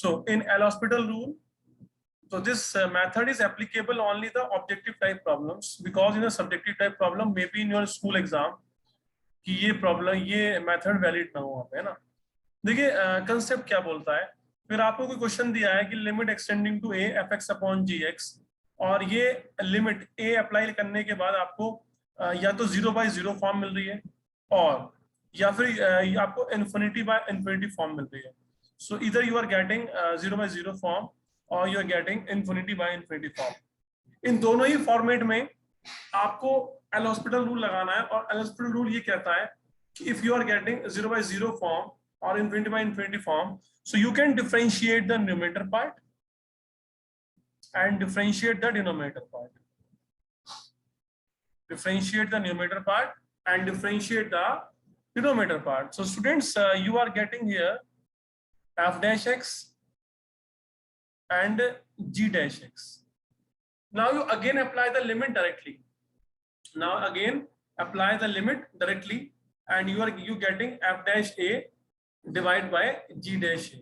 So in L'Hospital rule, so this method is applicable only the objective type problems, because in a subjective type problem maybe in your school exam कि ये problem ये method valid ना हो वहाँ पे, है ना। देखिए कंसेप्ट क्या बोलता है, फिर आपको कोई क्वेश्चन दिया है कि limit extending to a f x upon g x, और ये लिमिट ए अप्लाई करने के बाद आपको या तो 0/0 फॉर्म मिल रही है, और या फिर आपको इन्फिनिटी बाय इन्फिनिटी फॉर्म मिल रही है। सो इधर यू आर गेटिंग 0/0 फॉर्म और you are getting infinity by infinity form. इन दोनों ही फॉर्मेट में आपको L'Hospital रूल लगाना है, और L'Hospital रूल ये कहता है कि if you are getting 0/0 form or infinity by infinity form, so you can differentiate the numerator part and differentiate the denominator part. Differentiate the numerator part and differentiate the denominator part. So students, you are getting here f dash x and g dash x. Now you again apply the limit directly. Now again apply the limit directly, and you getting f dash a divide by G dash A.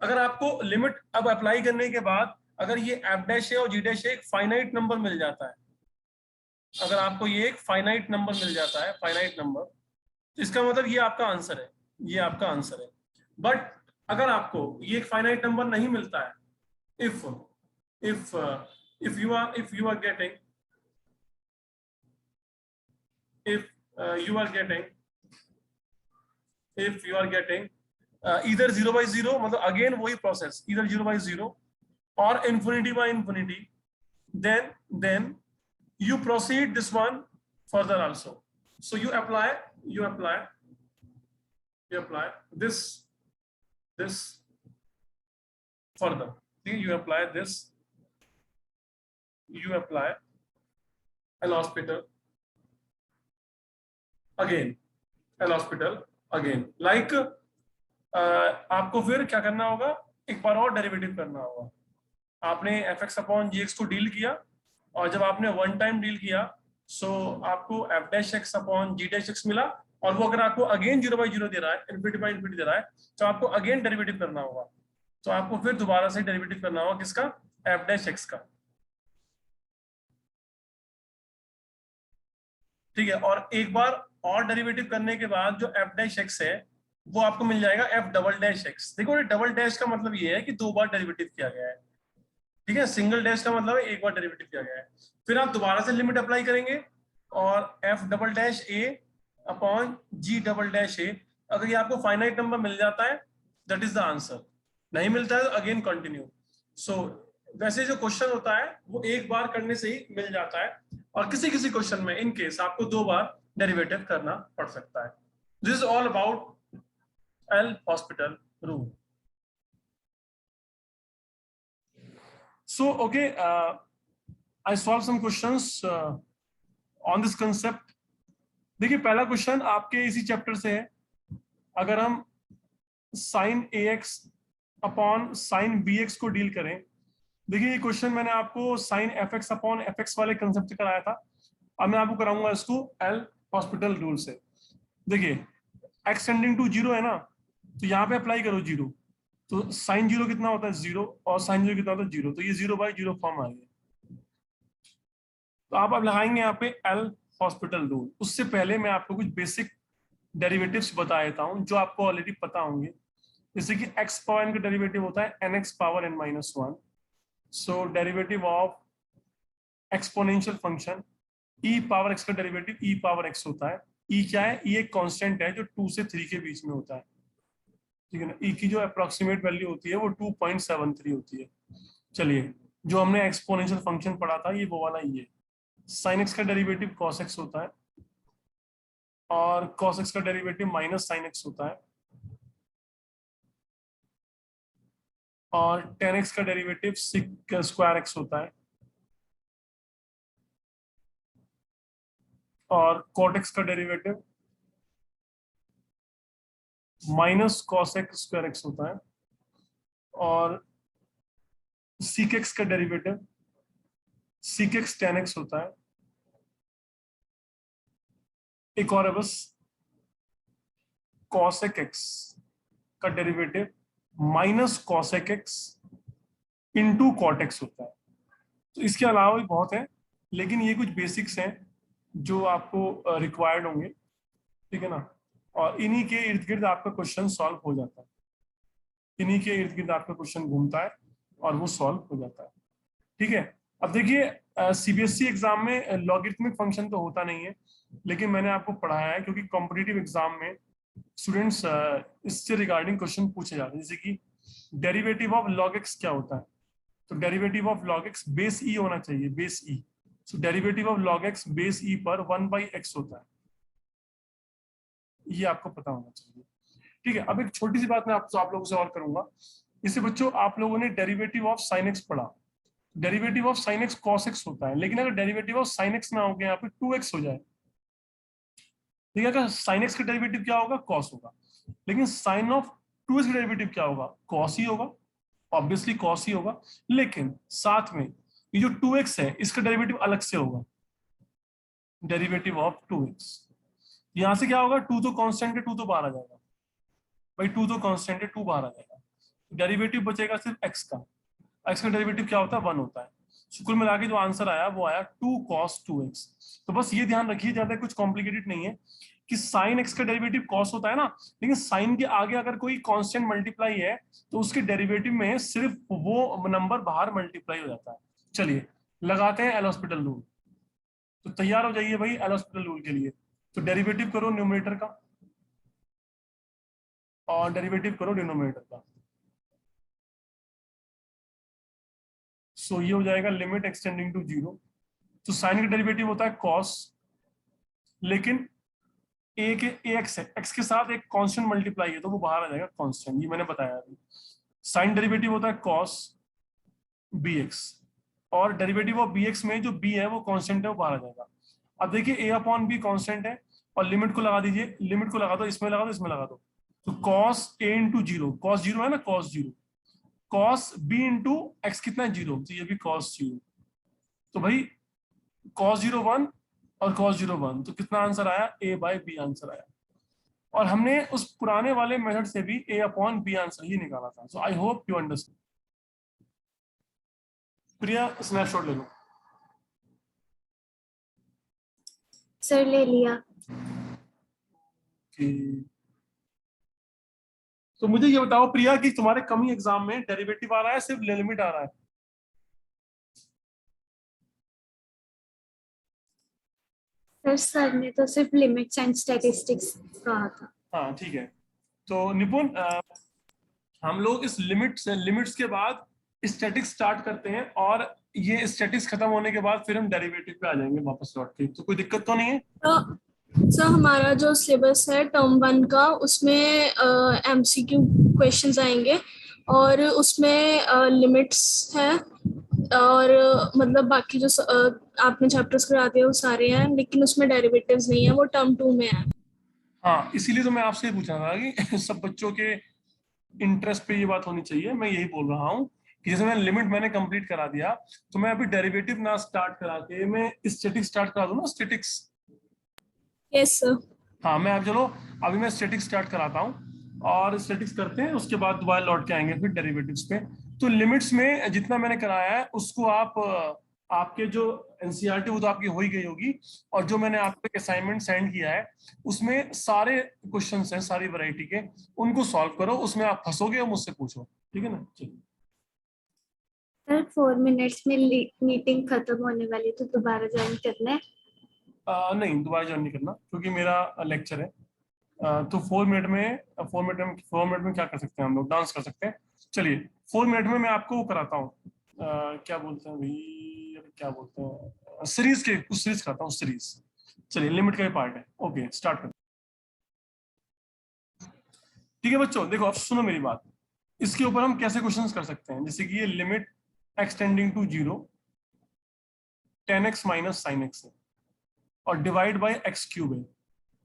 अगर आपको limit अब apply करने के बाद अगर ये F dash ए और जी dash ए एक फाइनाइट नंबर मिल जाता है, अगर आपको ये एक फाइनाइट नंबर मिल जाता है, फाइनाइट नंबर, तो इसका मतलब ये आपका आंसर है, ये आपका आंसर है। बट अगर आपको ये एक फाइनाइट नंबर नहीं मिलता है, if you are getting either 0/0, मतलब अगेन वही प्रोसेस, either 0/0 और infinity by infinity, then you proceed this one further also. So you apply this further. You apply L'Hospital again, like आपको फिर क्या करना होगा, एक बार और डेरिवेटिव करना होगा। आपने F x upon g x को डील किया, और जब आपने वन टाइम डील किया, सो आपको एफ डैश एक्स अपॉन जी डैश एक्स मिला, और वो अगर आपको अगेन 0/0 दे रहा है, इन्फिनिटी बाय इन्फिनिटी दे रहा है, तो आपको अगेन डेरिवेटिव करना होगा। तो आपको फिर दोबारा से डेरिवेटिव करना होगा किसका, एफ डैश एक्स का, ठीक है। और एक बार और डेरिवेटिव करने के बाद जो एफ डैश एक्स है वो आपको मिल जाएगा एफ डबल डैश एक्स। देखो डबल डैश का मतलब ये है कि दो बार डेरिवेटिव किया गया है, ठीक है। सिंगल डैश का मतलब है एक बार डेरिवेटिव किया गया है। फिर आप दोबारा से लिमिट अप्लाई करेंगे, और F double dash A upon ji double dash A, अगर ये आपको फाइनाइट नंबर मिल जाता है दैट इज द आंसर, नहीं मिलता है तो अगेन कंटिन्यू। सो वैसे जो क्वेश्चन होता है वो एक बार करने से ही मिल जाता है, और किसी किसी क्वेश्चन में इन केस आपको दो बार डेरिवेटिव करना पड़ सकता है। This is all about L'Hospital rule. So okay, I solved some questions on this concept. देखिए पहला क्वेश्चन आपके इसी चैप्टर से है। अगर हम sin ax upon sin bx को डील करें, देखिए ये क्वेश्चन मैंने आपको sin fx अपॉन fx वाले कंसेप्ट से कराया था, अब मैं आपको कराऊंगा इसको L'Hospital रूल से। देखिए x टेंडिंग टू 0 है ना, तो यहाँ पे अप्लाई करो 0, तो sin 0 कितना होता है 0, और sin 0 कितना होता है 0, तो ये 0/0 फॉर्म आ गया। तो आप अब लगाएंगे यहाँ पे L'Hospital रूल। उससे पहले मैं आपको कुछ बेसिक डेरिवेटिव्स बता देता हूँ जो आपको ऑलरेडी पता होंगे, जैसे कि x पावर n का डेरिवेटिव होता है nx power n-1। So derivative of exponential function e power x का डेरिवेटिव e पावर x होता है। e क्या है, e एक कांस्टेंट है जो 2 से 3 के बीच में होता है, ठीक है ना। e की जो अप्रोक्सीमेट वैल्यू होती है वो 2.73 होती है। चलिए जो हमने एक्सपोनेंशियल फंक्शन पढ़ा था ये वो वाला ही है। sin x का डेरिवेटिव cos x होता है, और cos x का डेरिवेटिव माइनस sin x होता है, और tan x का डेरिवेटिव sec स्क्वायर x होता है, और cot x का derivative minus cos x square x होता है, और sec x का derivative sec x tan x होता है। एक और है बस cosec x का derivative minus cosec x into cot x होता है। तो इसके अलावा भी बहुत है, लेकिन ये कुछ बेसिक्स हैं जो आपको रिक्वायर्ड होंगे, ठीक है ना। और इन्हीं के इर्द गिर्द आपका क्वेश्चन सॉल्व हो जाता है, इन्हीं के इर्द गिर्द आपका क्वेश्चन घूमता है और वो सॉल्व हो जाता है, ठीक है। अब देखिए सीबीएसई एग्जाम में लॉगरिथमिक फंक्शन तो होता नहीं है, लेकिन मैंने आपको पढ़ाया है क्योंकि कॉम्पिटिटिव एग्जाम में स्टूडेंट्स इससे रिगार्डिंग क्वेश्चन पूछे जाते हैं, जैसे कि डेरिवेटिव ऑफ लॉग एक्स क्या होता है। तो derivative of log x base e होना चाहिए, base e. So derivative of log x base e पर 1/x होता है, ये आपको पता होना चाहिए, ठीक है। अब एक छोटी सी बात मैं आप लोगों से और करूंगा। इससे बच्चों आप लोगों ने डेरिवेटिव ऑफ साइन एक्स पढ़ा, derivative of sine x cos x होता है, लेकिन अगर डेरिवेटिव ऑफ साइन एक्स ना हो गया यहाँ पे 2x हो जाए, ठीक है। अगर साइन एक्स का डेरिवेटिव क्या होगा, कॉस होगा, लेकिन साइन ऑफ 2x का डेरिवेटिव क्या होगा, कॉस ही होगा, ऑब्वियसली कॉस ही होगा। लेकिन साथ में ये जो 2x है इसका डेरिवेटिव अलग से होगा, डेरिवेटिव ऑफ 2x। यहां से क्या होगा, 2 तो कांस्टेंट है, 2 तो बाहर आ जाएगा भाई, 2 तो कांस्टेंट है, 2 बाहर आ जाएगा, डेरिवेटिव बचेगा सिर्फ x का। x का डेरिवेटिव क्या होता है, 1 होता है। So, कुल मिला के जो आंसर आया वो आया 2 cos 2x। तो बस ये ध्यान रखिए, ज्यादा कुछ कॉम्प्लिकेटेड नहीं है कि साइन x का डेरिवेटिव cos होता है ना, लेकिन साइन के आगे अगर कोई कांस्टेंट मल्टीप्लाई है तो उसके डेरिवेटिव में सिर्फ वो नंबर बाहर मल्टीप्लाई हो जाता है। चलिए लगाते हैं एल हॉस्पिटल रूल। तो तैयार हो जाइए भाई एल हॉस्पिटल रूल के लिए। तो डेरिवेटिव करो न्यूमरेटर का और डेरिवेटिव करो डिनोमिनेटर का। सो ये हो जाएगा लिमिट एक्सटेंडिंग टू 0। तो साइन का डेरिवेटिव होता है कॉस, लेकिन ए के एक्स है, एक्स के साथ एक कांस्टेंट मल्टीप्लाई है तो वो बाहर आ जाएगा कांस्टेंट, ये मैंने बताया अभी। साइन डेरिवेटिव होता है कॉस बी एक्स, और डेरिवेटिव ऑफ बी एक्स में जो बी है वो कांस्टेंट है, वो बाहर आ जाएगा। अब देखिए ए अपॉन बी कांस्टेंट है, और लिमिट को लगा दीजिए, लिमिट को लगा दो, इसमें लगा दो, इसमें लगा दो। तो कॉस ए इंटू 0, कॉस 0 है ना, cos 0, cos b into x कितना है 0, तो ये भी कॉस 0। तो भाई cos 0 1 और cos 0 1, तो कितना आंसर आया, a/b आंसर आया। और हमने उस पुराने वाले मेथड से भी a/b आंसर ही निकाला था। So I hope you understand. Priya snapshot ले लो। सर ले लिया। तो मुझे ये बताओ प्रिया कि तुम्हारे कमी एग्जाम में डेरिवेटिव आ रहा है सिर्फ लिमिट आ रहा है? सर ने तो सिर्फ लिमिट्स एंड स्टैटिस्टिक्स कहा था। हाँ ठीक है। तो निपुण हम लोग इस लिमिट्स के बाद स्टैटिक्स स्टार्ट करते हैं, और ये स्टैटिक्स खत्म होने के बाद फिर हम डेरिवेटिव पे आ जाएंगे वापस लौट के। तो कोई दिक्कत तो नहीं है? तो सर हमारा जो सिलेबस है टर्म 1 का, उसमें एमसीक्यू क्वेश्चंस आएंगे और उसमें लिमिट्स है, और मतलब बाकी जो आपने चैप्टर्स कराते हैं वो सारे हैं, लेकिन उसमें डेरिवेटिव्स नहीं है, वो टर्म 2 में है। हाँ इसीलिए तो मैं आपसे पूछा था कि सब बच्चों के इंटरेस्ट पे ये बात होनी चाहिए। मैं यही बोल रहा हूँ कि जैसे मैंने कंप्लीट करा दिया, तो मैं अभी डेरिवेटिव ना स्टार्ट करा के मैं स्टैटिक्स स्टार्ट करा दूं ना, स्टैटिक्स। Yes sir. हाँ मैं अब चलो अभी मैं स्टैटिक्स स्टार्ट कराता हूँ, और स्टैटिक्स करते हैं, उसके बाद दोबारा लौट के आएंगे फिर डेरिवेटिव्स पे। तो लिमिट्स में जितना मैंने कराया है उसको आप आपके जो एनसीईआरटी वो तो आपकी हो ही गई होगी, और जो मैंने आपको एक असाइनमेंट सेंड किया है उसमें सारे क्वेश्चंस हैं सारी वैरायटी के, उनको सॉल्व करो, उसमें आप फंसोगे और मुझसे पूछो, ठीक है ना। चलिए सर 4 मिनट्स में मीटिंग खत्म होने वाली, तो दोबारा ज्वाइन करना है? नहीं दोबारा ज्वाइन नहीं करना क्योंकि मेरा लेक्चर है। तो 4 मिनट में क्या कर सकते हैं हम लोग, डांस कर सकते हैं। चलिए 4 मिनट में मैं आपको वो कराता हूँ, क्या बोलते हैं भाई, अभी क्या बोलते हैं, सीरीज के कुछ सीरीज कराता हूँ, सीरीज। चलिए लिमिट का ही पार्ट है, ओके स्टार्ट कर। ठीक है बच्चों, देखो अब सुनो मेरी बात। इसके ऊपर हम कैसे क्वेश्चंस कर सकते हैं, जैसे कि ये limit extending to 0 10x minus sine x है, और डिवाइड बाय x क्यूब है।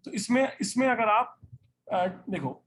तो इसमें इसमें अगर आप देखो